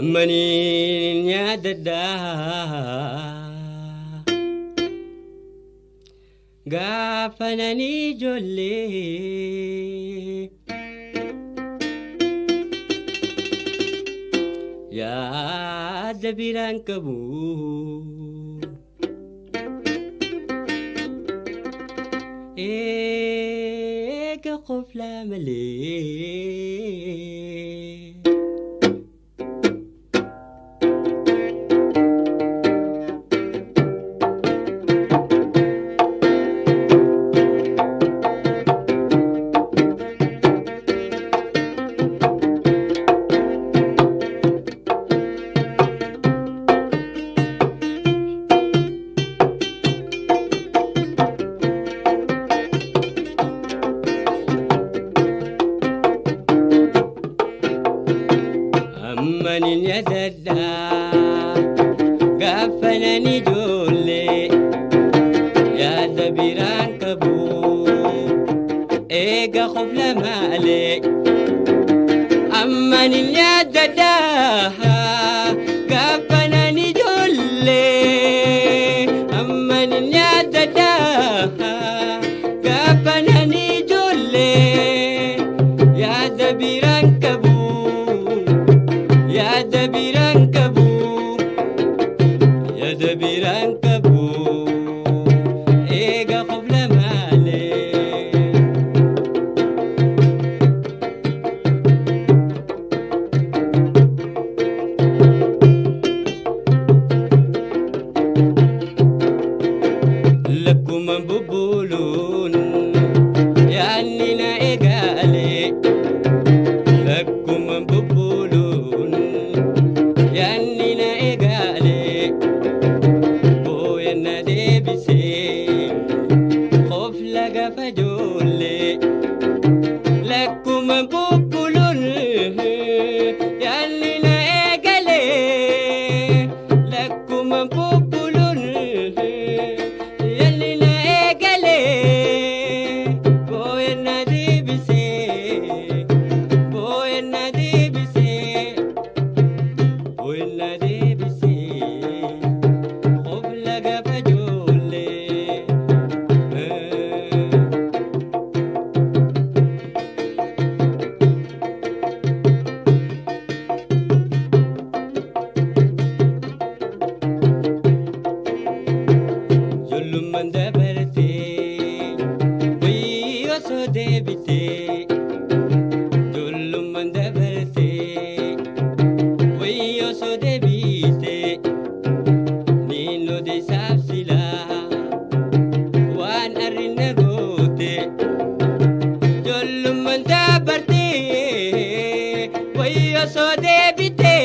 Amanin niya dada Gafana ni jolle Ya dabiran kabu Kaqofla mali Amanin ya dada Gafana ni jolle Ya dabiran kabu Ega khufla malik Amanin ya dada Gafana ni jolle Amanin ya dada Gafana ni jolle Ya dabiran kabu Ya dabiran kabu Ya dabiran kabu Ega khufla male Lakum bubulun Yani na egale Lakum bubulun Yani na egale Boya na debise Khof laga fajole Lakum bubulun Yani na egale Lakum bubulun Yani na egale Boya na debise Boya na debise ولا دبسي قبل قفجولي ظلم من دبرتي ويوسو دبتي ظلم من دبرتي Yo so debite Nino de sapsila Wan arina gote Jolum manda barte Yo so debite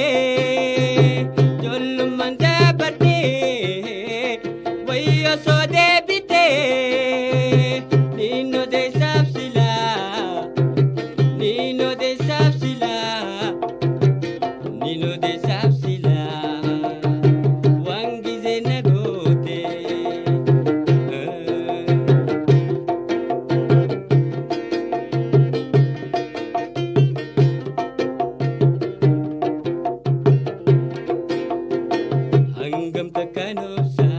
Jolum manda barte Yo so debite Nino de sapsila Nino de sapsila Nino de sapsila Wangize nagote Hanggam takanopsa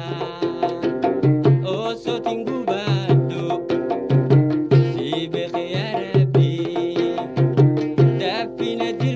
Oso tinggubado Si bekhe arabi Dafi nadir